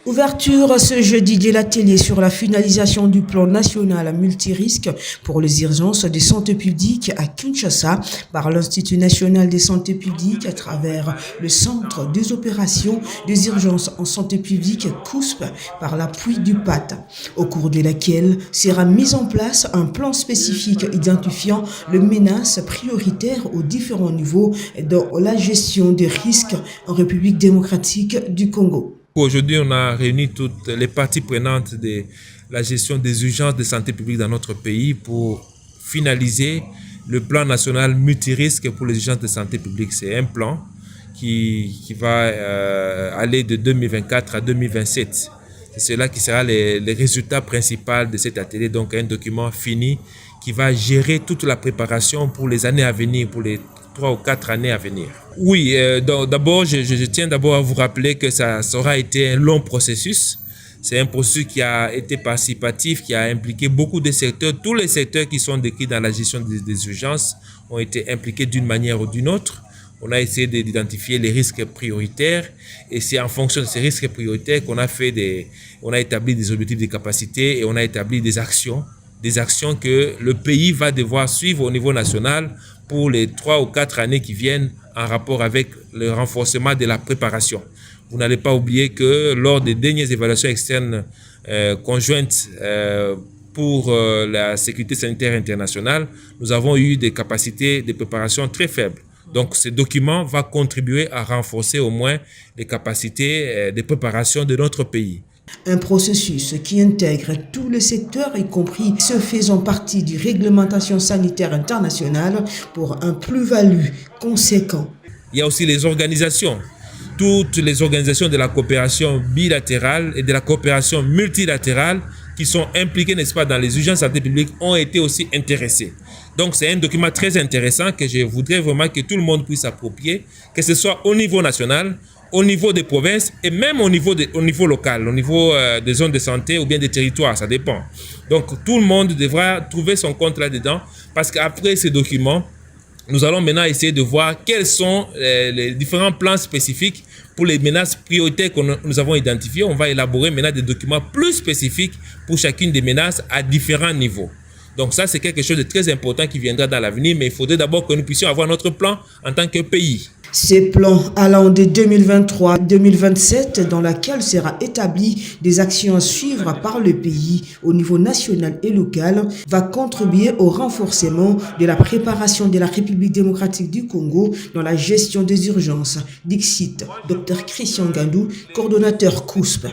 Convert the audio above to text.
Ouverture ce jeudi de l'atelier sur la finalisation du plan national multirisque pour les urgences de santé publique à Kinshasa par l'Institut national de santé publique à travers le Centre des opérations des urgences en santé publique COUSP par l'appui du PAT, au cours de laquelle sera mis en place un plan spécifique identifiant les menaces prioritaires aux différents niveaux dans la gestion des risques en République démocratique du Congo. Aujourd'hui, on a réuni toutes les parties prenantes de la gestion des urgences de santé publique dans notre pays pour finaliser le plan national multirisque pour les urgences de santé publique. C'est un plan qui va aller de 2024 à 2027. C'est cela qui sera les résultats principaux de cet atelier, donc un document fini qui va gérer toute la préparation pour les années à venir, pour les 3 ou 4 années à venir. Oui, d'abord, je tiens d'abord à vous rappeler que ça aura été un long processus. C'est un processus qui a été participatif, qui a impliqué beaucoup de secteurs. Tous les secteurs qui sont décrits dans la gestion des urgences ont été impliqués d'une manière ou d'une autre. On a essayé d'identifier les risques prioritaires et c'est en fonction de ces risques prioritaires qu'on a on a établi des objectifs de capacité et on a établi des actions que le pays va devoir suivre au niveau national pour les 3 ou 4 années qui viennent en rapport avec le renforcement de la préparation. Vous n'allez pas oublier que lors des dernières évaluations externes conjointes pour la sécurité sanitaire internationale, nous avons eu des capacités de préparation très faibles. Donc, ce document va contribuer à renforcer au moins les capacités de préparation de notre pays. Un processus qui intègre tous les secteurs, y compris ceux faisant partie du réglementation sanitaire internationale pour un plus-value conséquent. Il y a aussi les organisations. Toutes les organisations de la coopération bilatérale et de la coopération multilatérale qui sont impliquées, n'est-ce pas, dans les urgences de santé publique ont été aussi intéressées. Donc, c'est un document très intéressant que je voudrais vraiment que tout le monde puisse s'approprier, que ce soit au niveau national, au niveau des provinces et même au niveau local, au niveau des zones de santé ou bien des territoires, ça dépend. Donc, tout le monde devra trouver son compte là-dedans parce qu'après ces documents, nous allons maintenant essayer de voir quels sont les différents plans spécifiques pour les menaces prioritaires que nous avons identifiées. On va élaborer maintenant des documents plus spécifiques pour chacune des menaces à différents niveaux. Donc ça, c'est quelque chose de très important qui viendra dans l'avenir, mais il faudrait d'abord que nous puissions avoir notre plan en tant que pays. Ces plans allant de 2023 à 2027, dans laquelle sera établi des actions à suivre par le pays au niveau national et local, va contribuer au renforcement de la préparation de la République démocratique du Congo dans la gestion des urgences. Dixit, Dr Christian Gandou, coordonnateur COUSP.